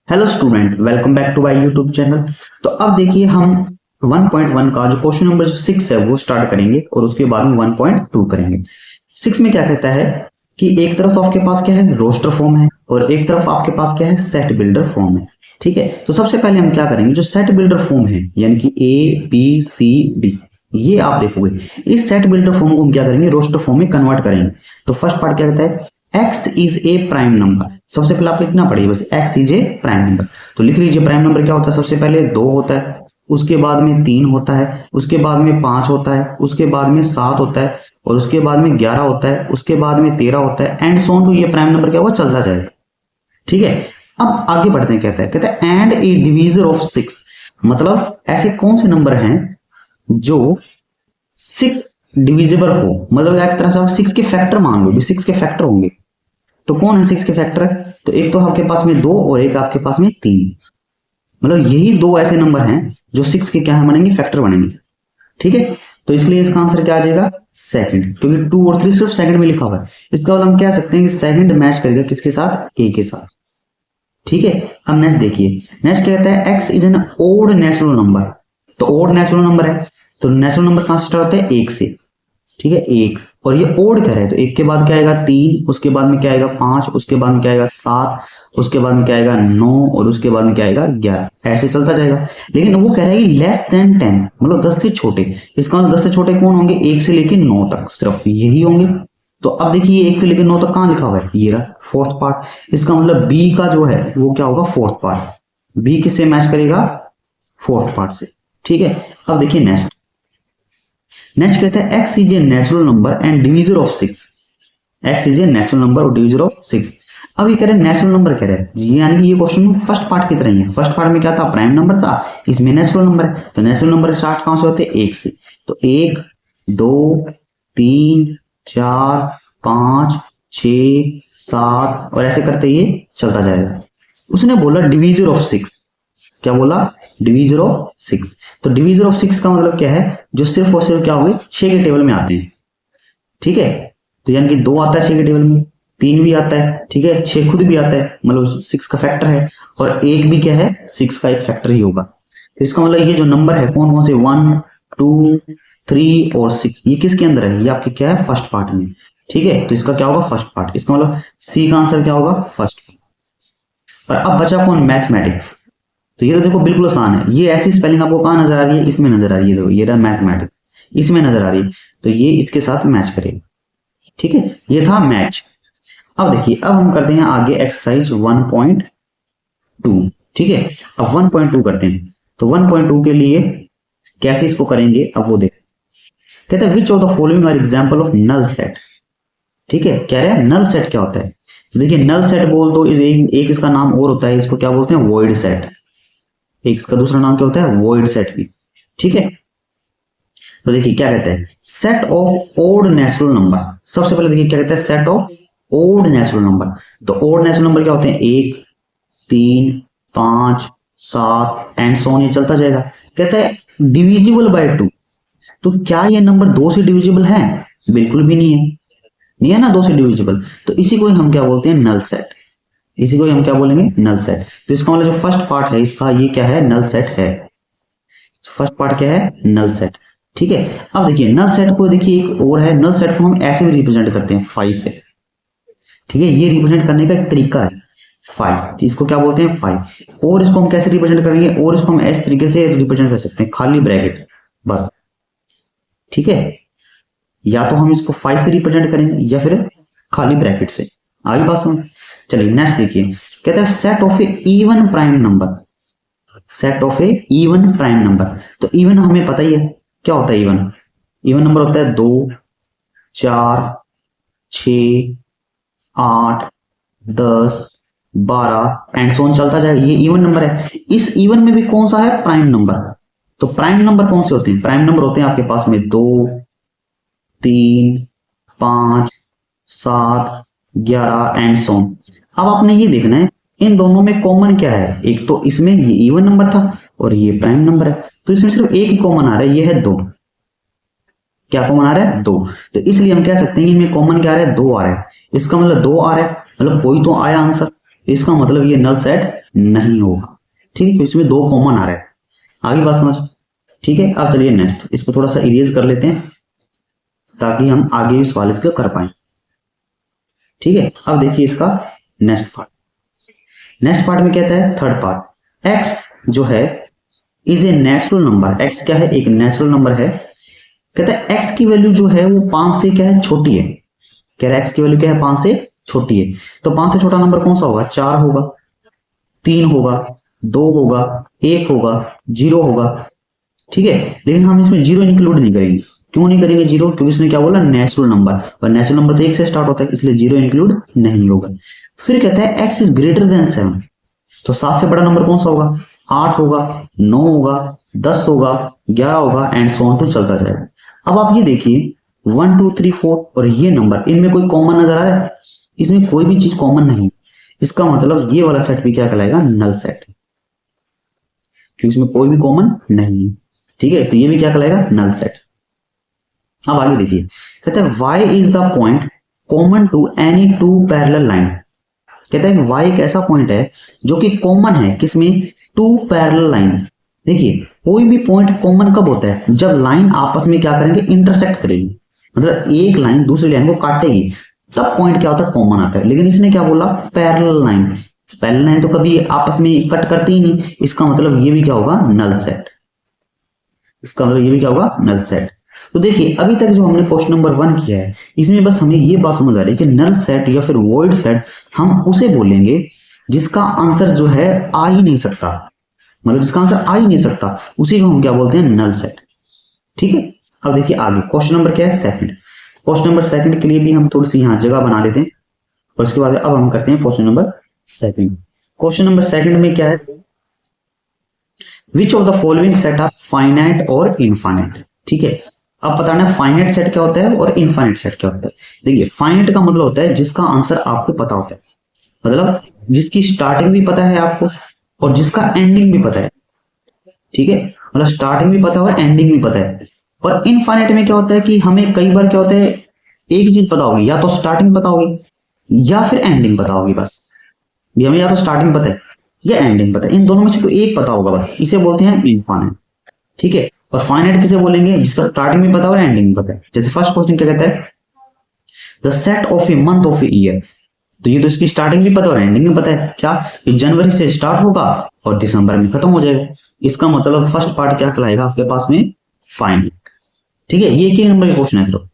Hello student, welcome back to my YouTube channel. तो अब देखिए हम 1.1 का जो क्वेश्चन नंबर 6 है वो स्टार्ट करेंगे और उसके बाद में 1.2 करेंगे। 6 में क्या कहता है कि एक तरफ तो आपके पास क्या है, रोस्टर फॉर्म है और एक तरफ आपके पास क्या है, सेट बिल्डर फॉर्म है। ठीक है, तो सबसे पहले हम क्या करेंगे, जो सेट बिल्डर फॉर्म है यानी कि ए बी सी डी, ये आप देखोगे इस सेट बिल्डर फॉर्म को हम क्या करेंगे, रोस्टर फॉर्म में कन्वर्ट करेंगे। तो फर्स्ट पार्ट क्या कहता है, x is a prime number. सबसे पहले आपको इतना पढ़िए बस, x is a prime number. तो लिख लीजिए प्राइम नंबर क्या होता है, सबसे पहले 2 होता है, उसके बाद में 3 होता है, उसके बाद में 5 होता है, उसके बाद में 7 होता है और उसके बाद में 11 होता है, उसके बाद में 13 होता है एंड सो ऑन टू, ये प्राइम नंबर क्या होगा, चलता जाएगा। ठीक है, अब आगे बढ़ते हैं। कहता है एंड ए डिवीजर ऑफ 6, मतलब ऐसे कौन से नंबर हैं जो 6 डिविजिबल हो, मतलब एक तरह से आप 6 के फैक्टर मान लो, 6 के फैक्टर होंगे। तो कौन है 6 के फैक्टर? तो एक तो आपके पास में 2 और एक आपके पास में 3, मतलब यही दो ऐसे नंबर हैं जो 6 के क्या है, बनेंगे, फैक्टर बनेंगे। ठीक है, तो इसलिए इसका आंसर क्या आ जाएगा, सेकंड, क्योंकि 2 और 3 सिर्फ सेकंड में लिखा हुआ है। इसका मतलब हम कह सकते हैं कि सेकंड मैच करेगा किसके साथ, ए के साथ। ठीक है, अब नेक्स्ट देखिए, नेक्स्ट कहता है X is an odd natural number. तो ओड नेचुरल नंबर है, तो नेचुरल नंबर कहां से स्टार्ट होता है, 1 से। ठीक है, 1, और ये ओड कह रहे हैं तो 1 के बाद क्या आएगा, 3, उसके बाद में क्या आएगा, 5, उसके बाद में क्या आएगा, 7, उसके बाद में क्या आएगा, 9 और उसके बाद में क्या आएगा, 11। ऐसे चलता जाएगा। लेकिन वो कह रहा है लेस देन 10, मतलब 10 से छोटे। इसका मतलब 10 से छोटे कौन होंगे, 1 से लेकर 9 तक, सिर्फ यही होंगे। तो अब देखिए 1 से लेकर 9 तक कहां लिखा हुआ है, ये रहा फोर्थ पार्ट। इसका मतलब बी का जो है वो क्या होगा, फोर्थ पार्ट। बी किससे मैच करेगा, फोर्थ पार्ट से। ठीक है, अब देखिए नेक्स्ट कहता है x is a natural number and divisor of 6। x is a natural number और डिवीजर ऑफ 6। अब ये कह रहे हैं नेचुरल नंबर कह रहे हैं जी, यानी कि ये क्वेश्चन फर्स्ट पार्ट की तरह ही है। फर्स्ट पार्ट में क्या था, प्राइम नंबर था, इसमें नेचुरल नंबर है। तो नेचुरल नंबर स्टार्ट कहां से होते हैं, 1 से। तो 1 2 3 4 5 6 7 और ऐसे करते ये चलता जाएगा। उसने बोला डिवीजर ऑफ 6, क्या बोला, डिवीजर ऑफ 6। तो डिवीजर ऑफ 6 का मतलब क्या है, जो सिर्फ और सिर्फ क्या हो गए, 6 के टेबल में आते हैं। ठीक है, तो यानी कि 2 आता है 6 के टेबल में, 3 भी आता है, ठीक है, 6 खुद भी आता है, मतलब 6 का फैक्टर है, और 1 भी क्या है, 6 का एक फैक्टर ही होगा। तो इसका मतलब ये जो नंबर है कौन कौन से, 1 2 3 और 6, ये किसके अंदर है, ये आपके क्या है, फर्स्ट पार्ट में। ठीक है, तो इसका क्या होगा, फर्स्ट पार्ट। इसका मतलब सी का आंसर क्या होगा, फर्स्ट। और अब बचा कौन, मैथमेटिक्स। तो ये तो देखो बिल्कुल आसान है, ये ऐसी स्पेलिंग आपको कहां नजर आ रही है, इसमें नजर आ रही है, देखो ये रहा मैथमेटिक्स, इसमें नजर आ रही है, तो ये इसके साथ मैच करेगा। ठीक है, ये था मैच। अब देखिए, अब हम करते हैं आगे एक्सरसाइज 1.2। ठीक है, अब 1.2 करते हैं। तो 1.2 के लिए कैसे इसको करेंगे, अब वो देख। कहते हैं which of the following are example of null set. ठीक है, कह रहे हैं नल सेट क्या होता है। तो देखिए नल सेट बोल दो, एक इसका नाम और होता है, इसको क्या बोलते हैं, वॉइड सेट। एक इसका दूसरा नाम क्या होता है, वॉइड सेट भी। ठीक है, तो देखिए क्या कहता है, set of odd natural number. सबसे पहले देखिए क्या कहता है, set of odd natural number. तो ओड नेचुरल नंबर क्या होते हैं, 1 3 5 7 एंड सो ऑन, ये चलता जाएगा। कहता है डिविजिबल बाय 2। तो क्या ये नंबर 2 से डिविजिबल है, बिल्कुल भी नहीं है, नहीं है ना 2 से डिविजिबल। तो इसी को हम क्या बोलते हैं, नल सेट। इसी को हम क्या बोलेंगे, नल सेट। तो इसका मतलब जो फर्स्ट पार्ट है इसका, ये क्या है, नल सेट है। फर्स्ट पार्ट क्या है, नल सेट। ठीक है, अब देखिए नल सेट को, देखिए एक और है, नल सेट को हम ऐसे भी रिप्रेजेंट करते हैं, 5 से। ठीक है, ये रिप्रेजेंट करने का एक तरीका है 5, इसको क्या बोलते हैं, 5। और इसको हम कैसे रिप्रेजेंट करेंगे, और इसको हम इस तरीके से रिप्रेजेंट कर सकते हैं, खाली ब्रैकेट बस। ठीक है, या तो हम इसको 5 से रिप्रेजेंट करेंगे या फिर खाली ब्रैकेट से। आगे बात समझ। चलिए नेक्स्ट देखिए, कहता है set of A even prime number. Set of A even prime number. तो इवन हमें पता ही है क्या होता है, इवन इवन नंबर होता है 2 4 6 8 10 12 एंड सो ऑन, चलता जाएगा, ये इवन नंबर है। इस इवन में भी कौन सा है, प्राइम नंबर। तो प्राइम नंबर कौन से होते हैं, प्राइम नंबर होते हैं आपके पास में 2 3 5 7 11 एंड सो ऑन। अब आपने ये देखना है इन दोनों में कॉमन क्या है, एक तो इसमें ये इवन नंबर था और ये प्राइम नंबर है, तो इसमें सिर्फ एक ही कॉमन आ रहा है, ये है 2। क्या कॉमन आ रहा है, 2। तो इसलिए हम कह सकते हैं इनमें कॉमन क्या आ रहा है, 2 आ रहा है। इसका मतलब 2 आ रहा है, मतलब कोई तो आया आंसर, इसका मतलब ये नल सेट नहीं होगा। ठीक है, इसमें दो कॉमन आ रहा है। आगे बात समझ। ठीक है, अब चलिए नेक्स्ट, इसको थोड़ा सा इरेज कर लेते हैं ताकि हम आगे भी सवाल इसका कर पाए। ठीक है, अब देखिए इसका नेक्स्ट पार्ट। नेक्स्ट पार्ट में कहता है थर्ड पार्ट, एक्स जो है is a natural number. X क्या है, एक नेचुरल नंबर है। कहता है एक्स की वैल्यू जो है वो 5 से क्या है, छोटी है। कह रहा है एक्स की वैल्यू क्या है, 5 से छोटी है। तो 5 से छोटा नंबर कौन सा होगा, 4 होगा, 3 होगा, 2 होगा, 1 होगा, 0 होगा। ठीक है, लेकिन हम इसमें 0 इंक्लूड नहीं करेंगे। क्यों नहीं करेंगे 0, क्योंकि इसने क्या बोला, नेचुरल नंबर, और नेचुरल नंबर तो 1 से स्टार्ट होता है, इसलिए 0 इंक्लूड नहीं होगा। फिर कहता है एक्स इज ग्रेटर देन 7। तो 7 से बड़ा नंबर कौन सा होगा, 8 होगा, 9 होगा, 10 होगा, 11 होगा, एंड सो ऑन टू चलता जाएगा। अब आप ये देखिए 1 2 3 4 और ये नंबर, इनमें कोई कॉमन नजर आ रहा है, इसमें कोई भी चीज कॉमन नहीं। इसका मतलब ये वाला सेट भी क्या कहलाएगा, नल सेट, क्योंकि इसमें कोई भी कॉमन नहीं है। ठीक है, तो ये भी क्या कहलाएगा, नल सेट। अब आगे देखिए, कहते हैं y is the point common to any two parallel line. कहते हैं y एक ऐसा पॉइंट है जो कि कॉमन है किसमें, टू पैरेलल लाइन। देखिए कोई भी पॉइंट कॉमन कब होता है, जब लाइन आपस में क्या करेंगे, इंटरसेक्ट करेगी, मतलब एक लाइन दूसरी लाइन को काटेगी, तब पॉइंट क्या होता है, कॉमन आता है। लेकिन इसने क्या बोला, पैरेलल लाइन। पैरेलल लाइन तो कभी आपस में कट करती ही नहीं, इसका मतलब ये भी क्या होगा, नल सेट। इसका मतलब ये भी क्या होगा, नल सेट। तो देखिए अभी तक जो हमने क्वेश्चन नंबर 1 किया है, इसमें बस हमें ये बात समझ आ रही है कि नल सेट या फिर वॉइड सेट हम उसे बोलेंगे जिसका आंसर जो है आ ही नहीं सकता, मतलब जिसका आंसर आ ही नहीं सकता, उसी को हम क्या बोलते हैं, नल सेट। ठीक है, अब देखिए आगे क्वेश्चन नंबर क्या है, सेकंड। क्वेश्चन नंबर सेकंड के लिए भी हम थोड़ी सी यहाँ जगह बना लेते हैं, और उसके बाद अब हम करते हैं question number second. Question number second में क्या है, which of the following set are finite और इनफाइनाइट। ठीक है, अब बताना है फाइनाइट सेट क्या होता है और इनफाइनाइट सेट क्या होता है। देखिए फाइनाइट का मतलब होता है जिसका आंसर आपको पता होता है, मतलब जिसकी स्टार्टिंग भी पता है आपको और जिसका एंडिंग भी पता है। ठीक है, मतलब स्टार्टिंग भी पता है और एंडिंग भी पता है। और इनफाइनाइट में क्या होता है कि हमें कई बार क्या होता है, एक ही चीज पता होगी, या तो स्टार्टिंग पता होगी या फिर एंडिंग पता होगी। बस ये हमें या तो स्टार्टिंग पता है या एंडिंग पता है, इन दोनों में से कोई एक पता होगा बस, इसे बोलते हैं इनफाइनाइट। ठीक है, और फाइनाइट किसे बोलेंगे, जिसका स्टार्टिंग भी पता है और एंडिंग भी पता है। जैसे फर्स्ट क्वेश्चन क्या कहता है, the set of a month of a year. तो ये तो इसकी स्टार्टिंग भी पता है और एंडिंग भी पता है, क्या ये जनवरी से स्टार्ट होगा और दिसंबर में खत्म हो जाएगा। इसका मतलब फर्स्ट पार्ट क्या कहलाएगा आपके पास में, फाइनाइट। ठीक है, ये एक ही नंबर के क्वेश्चन है सिर्फ,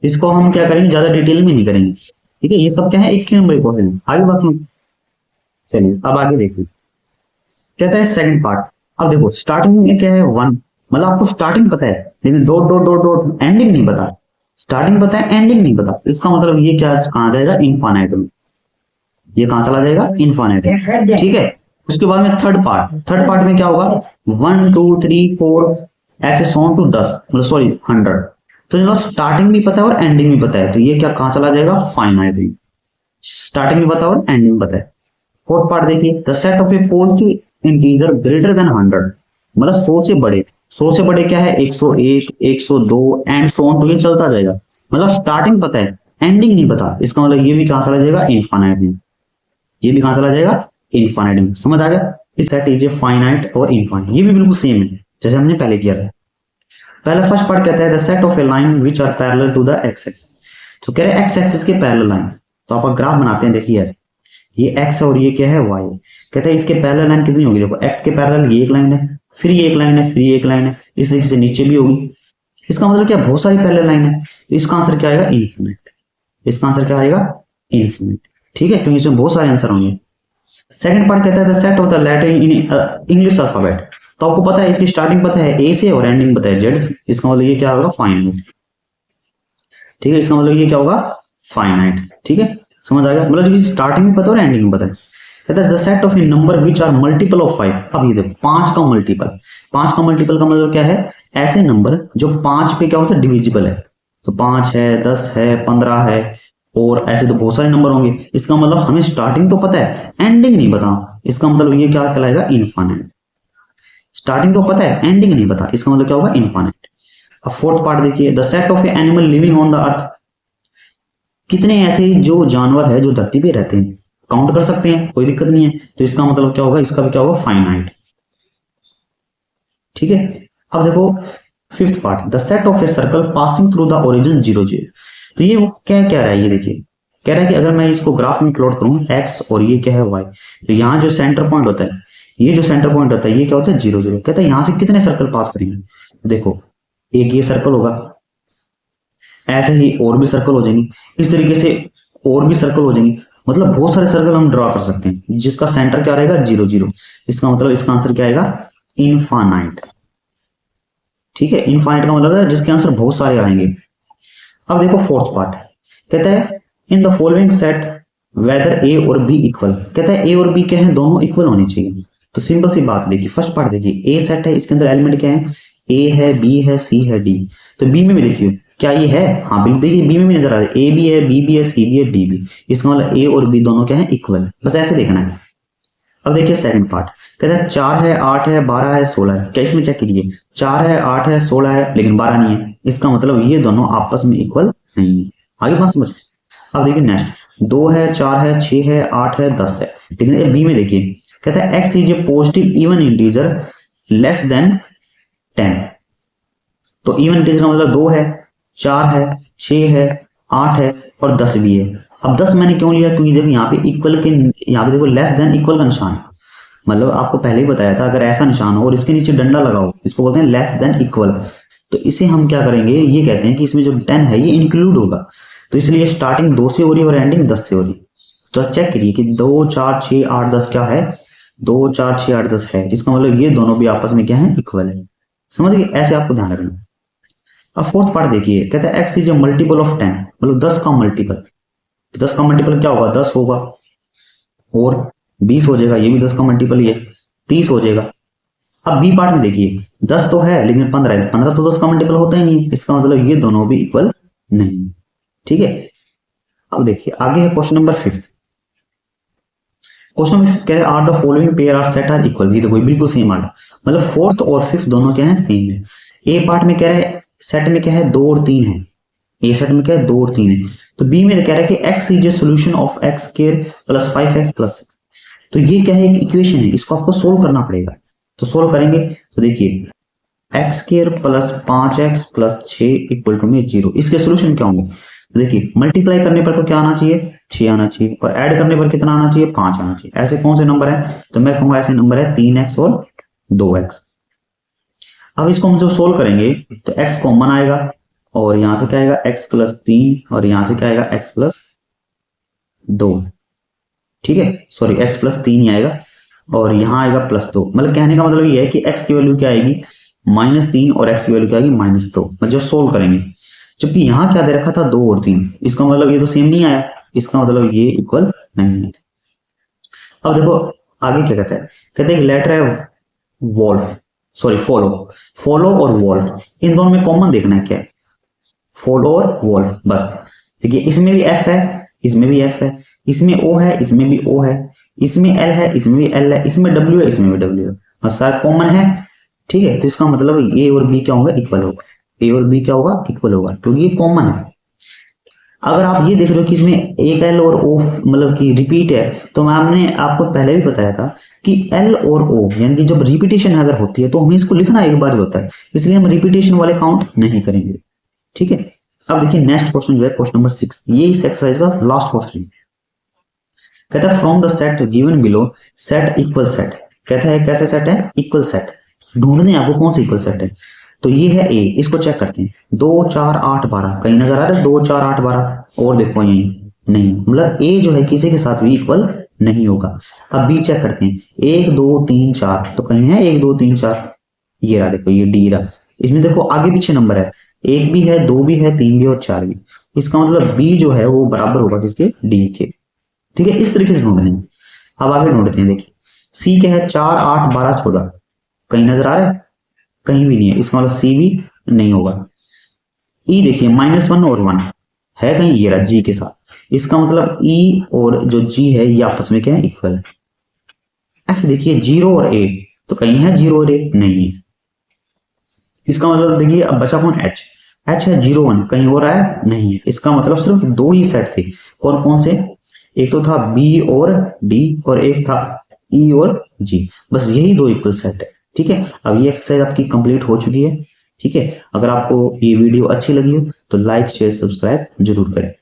इसको हम क्या करेंगे, ज्यादा डिटेल में नहीं करेंगे। ठीक है, ये सब क्या है, एक ही नंबर के क्वेश्चन है। आगे बात सुनो, चलिए अब आगे देखिए, कहता है सेकंड पार्ट। अब देखो स्टार्टिंग में क्या है, 1, मतलब आपको स्टार्टिंग पता है लेकिन dot dot dot dot ending नहीं पता, स्टार्टिंग पता है एंडिंग नहीं पता। इसका मतलब ये क्या कहां जाएगा, इनफाइनाइट में। ये कहां चला जाएगा, इनफाइनाइट में। ठीक है, उसके बाद में थर्ड पार्ट। थर्ड पार्ट में क्या होगा, 1 2 3 4 ऐसे सॉन्ग टू 10, मतलब सॉरी 100। तो चलो स्टार्टिंग भी पता है और एंडिंग भी पता है, तो ये क्या कहां चला जाएगा, फाइनाइट में। स्टार्टिंग भी पता है और एंडिंग पता है। फोर्थ पार्ट देखिए, the set of A positive integer greater than 100, मतलब 100 से बड़े। 100 से बड़े क्या है, 101 102 एंड सो ऑन, तो ये चलता जाएगा। मतलब स्टार्टिंग पता है एंडिंग नहीं पता, इसका मतलब ये भी कहां चला जाएगा, इनफाइनाइट में। ये भी कहां चला जाएगा, इनफाइनाइट में। समझ आ गया, इस सेट इज ए फाइनाइट और इनफाइनाइट, ये भी बिल्कुल सेम है जैसे हमने पहले किया था। पहला फर्स्ट पार्ट कहता है the set of a line which are parallel to the X axis. तो कह रहे हैं एक्स एक्सिस के पैरेलल लाइन। तो आप ग्राफ बनाते हैं, देखिए ऐसे, ये x और ये क्या है, y। कहते हैं इसके पैरेलल लाइन कितनी होगी, देखो x के पैरेलल ये एक लाइन है, फिर ये एक लाइन है, फिर ये एक लाइन है, इस तरीके से नीचे भी होगी। इसका मतलब क्या, बहुत सारी पैरेलल लाइन है, तो इसका आंसर क्या आएगा, इनफिनिट। इसका आंसर क्या आएगा, इनफिनिट। ठीक है, क्योंकि इसमें बहुत सारे आंसर होंगे। सेकंड पार्ट कहता है the set of the letter in English alphabet. तो आपको पता है इसकी स्टार्टिंग पता है ए से और एंडिंग पता है जेड से, इसका मतलब ये क्या होगा, फाइनाइट। ठीक है, इसका मतलब ये क्या होगा, फाइनाइट। ठीक है, समझ आ गया, मतलब स्टार्टिंग में पता है और एंडिंग में पता है। कहता है the set of a number which are multiple of 5। अब ये देखो 5 का मल्टीपल, 5 का मल्टीपल का मतलब क्या है, ऐसे नंबर जो 5 पे क्या होता है, डिविजिबल है। तो 5 है, 10 है, 15 है, और ऐसे तो बहुत सारे नंबर होंगे। इसका मतलब हमें स्टार्टिंग तो पता है, एंडिंग नहीं पता, इसका मतलब ये क्या कहलाएगा, इनफाइनाइट। स्टार्टिंग तो पता है, एंडिंग नहीं पता, इसका मतलब क्या होगा, इनफाइनाइट। अब फोर्थ पार्ट देखिए, the set of A animal living on the earth. कितने ऐसे जो जानवर है जो धरती पे रहते हैं, काउंट कर सकते हैं, कोई दिक्कत नहीं है। तो इसका मतलब क्या होगा, इसका भी क्या होगा, फाइनाइट। ठीक है, अब देखो fifth part, the set of a circle passing through the origin 0 0। तो ये वो क्या कह रहा है, ये देखिए कह रहा है कि अगर मैं इसको ग्राफ में प्लॉट करूं एक्स और ये क्या है वाई, तो यहाँ जो सेंटर पॉइंट होता है, ये जो सेंटर पॉइंट होता है ये क्या होता है 0 0। कहता है यहाँ से कितने सर्कल पास करेंगे, देखो एक ये सर्कल होगा, ऐसे ही और भी सर्कल हो जाएंगे, इस तरीके से और भी सर्कल हो जाएंगे, मतलब बहुत सारे सर्कल हम ड्रॉ कर सकते हैं जिसका सेंटर क्या रहेगा 0 0। इसका मतलब इसका आंसर क्या आएगा, इनफाइनाइट। ठीक है, इनफाइनाइट का मतलब है जिसके आंसर बहुत सारे आएंगे। अब देखो फोर्थ पार्ट, कहता है in the following set whether A और बी इक्वल। कहता है ए और बी क्या है, दोनों इक्वल होने चाहिए। तो सिंपल सी बात देखिए, फर्स्ट पार्ट देखिए, ए सेट है, इसके अंदर एलिमेंट क्या है, ए है, बी है, सी है, डी। तो बी में भी देखिए क्या ये है, हाँ बिल्कुल देखिए बी में भी नजर आ रहा है, ए भी है, बी भी है, सी भी है, डी भी। इसका मतलब ए और बी दोनों क्या है, इक्वल। बस ऐसे देखना है। अब देखिए सेकंड पार्ट, कहता है 4 है, 8 है, 12 है, 16 है। क्या इसमें चेक कीजिए, 4 है, 8 है, 16 है, लेकिन 12 नहीं है। इसका मतलब ये दोनों आपस में इक्वल नहीं है। आगे बात समझ। अब देखिए नेक्स्ट, 2 है, 4 है, 6 है, 8 है, 10 है। लेकिन बी में देखिए कहता है X is a positive even integer less than 10। तो इवन इंटीजर का मतलब 2 है, 4 है, 6 है, 8 है और 10 भी है। अब 10 मैंने क्यों लिया, क्योंकि देखो यहाँ पे इक्वल के, यहाँ पे देखो लेस देन इक्वल का निशान है। मतलब आपको पहले ही बताया था, अगर ऐसा निशान हो और इसके नीचे डंडा लगाओ, इसको बोलते हैं लेस देन इक्वल। तो इसे हम क्या करेंगे, ये कहते हैं कि इसमें जो 10 है ये इंक्लूड होगा। तो इसलिए स्टार्टिंग 2 से हो रही है और एंडिंग 10 से हो रही है। तो चेक करिए कि 2 4 6 8 10 क्या है, 2 4 6 8 10 है। इसका मतलब ये दोनों भी आपस में क्या है, इक्वल है। समझ गए, ऐसे आपको ध्यान रखना। अब फोर्थ पार्ट देखिए, कहता है X is a multiple of 10, मतलब 10 का मल्टीपल। तो 10 का मल्टीपल क्या होगा, 10 होगा और 20 हो जाएगा, ये भी 10 का मल्टीपल ही है, 30 हो जाएगा। अब बी पार्ट में देखिए 10 तो है लेकिन 15 है, 15 तो 10 का मल्टीपल होता ही नहीं है। इसका मतलब ये दोनों भी इक्वल नहीं। ठीक है, अब देखिए आगे है क्वेश्चन नंबर 5। क्वेश्चन नंबर 5 कह रहे हैं are the following pair are set are equal. ये देखो बिल्कुल सेम आ रहा, मतलब फोर्थ और फिफ्थ दोनों क्या है, सेम है। ए पार्ट में कह रहे हैं सेट में क्या है, 2 और 3 है। ए सेट में क्या है, 2 और 3 है। तो बी में कह रहा है कि x is a solution of x square plus 5x plus 6। तो ये क्या है, एक इक्वेशन है, इसको आपको सोल्व करना पड़ेगा। तो सोल्व करेंगे तो देखिए X square plus 5x plus 6 equal to में 0। इसके सोल्यूशन क्या होंगे, तो देखिए मल्टीप्लाई करने पर तो क्या आना चाहिए, 6 आना चाहिए, और ऐड करने पर कितना आना चाहिए, 5 आना चाहिए। ऐसे कौन से नंबर है, तो मैं कहूंगा ऐसे नंबर है 3x और 2x। अब इसको हम जब सोल्व करेंगे तो x कॉमन आएगा और यहां से क्या आएगा, x प्लस 3 और यहां से क्या आएगा, x प्लस 2। ठीक है, सॉरी x प्लस 3 ही आएगा और यहां आएगा प्लस 2। मतलब कहने का मतलब ये है कि x की वैल्यू क्या आएगी, -3 और x की वैल्यू क्या आएगी, -2। मतलब जब सोल्व करेंगे, जबकि यहां क्या दे रखा था 2 और 3, इसका मतलब ये तो सेम नहीं आया, इसका मतलब ये इक्वल नहीं है। अब देखो आगे क्या कहता है, कहते हैं लेटर है वॉल्फ, सॉरी फॉलो, फॉलो और वॉल्फ, इन दोनों में कॉमन देखना है क्या है, फॉलो और वॉल्फ। बस देखिए इसमें भी f है, इसमें भी f है, इसमें o है, इसमें भी o है, इसमें l है, इसमें भी l है, इसमें w है, इसमें भी w है, और सारा कॉमन है। ठीक है, तो इसका मतलब a और b क्या होगा, इक्वल होगा। a और b क्या होगा, इक्वल होगा, क्योंकि ये कॉमन है। अगर आप ये देख रहे हो कि इसमें एक एल और ओ मतलब कि रिपीट है, तो मैंने आपको पहले भी बताया था कि एल और ओ यानी कि जब रिपीटेशन अगर होती है तो हमें इसको लिखना एक बार ही होता है, इसलिए हम रिपीटेशन वाले काउंट नहीं करेंगे। ठीक है, अब देखिए नेक्स्ट क्वेश्चन जो है क्वेश्चन नंबर 6, ये इस एक्सरसाइज का लास्ट क्वेश्चन। कहता है from the set given below set equal set. कहता है कैसे सेट है, इक्वल सेट। ढूंढने आपको कौन सा इक्वल सेट है, तो ये है ए, इसको चेक करते हैं। 2 4 8 12 कहीं नजर आ रहा है, 2 4 8 12 और देखो यही नहीं, मतलब ए जो है किसी के साथ भी इक्वल नहीं होगा। अब बी चेक करते हैं, 1 2 3 4 तो कहीं है 1 2 3 4, ये रहा देखो, ये डी रहा। इसमें देखो आगे पीछे नंबर है, 1 भी है, 2 भी है, 3 भी और 4 भी। इसका मतलब बी जो है वो बराबर होगा किसके, डी के। ठीक है, इस तरीके से ढूंढने हैं। अब आगे ढूंढते हैं, देखिए सी क्या है, 4 8 12 14 कहीं नजर आ रहा है, कहीं भी नहीं है, इसका मतलब सी भी नहीं होगा। ई देखिए -1 और 1 है कहीं, ये रहा जी के साथ, इसका मतलब ई और जो जी है ये आपस में क्या है, इक्वल है। एफ देखिए 0 और ए तो कहीं है 0 और ए नहीं है, इसका मतलब देखिए अब बचा कौन, एच। एच है 0 1 कहीं हो रहा है नहीं है, इसका मतलब सिर्फ 2 ही सेट थे, कौन कौन से, एक तो था बी और डी और एक था ई और जी, बस यही दो इक्वल सेट है। ठीक है, अब ये एक्सरसाइज आपकी कंप्लीट हो चुकी है। ठीक है, अगर आपको ये वीडियो अच्छी लगी हो तो लाइक शेयर सब्सक्राइब जरूर करें।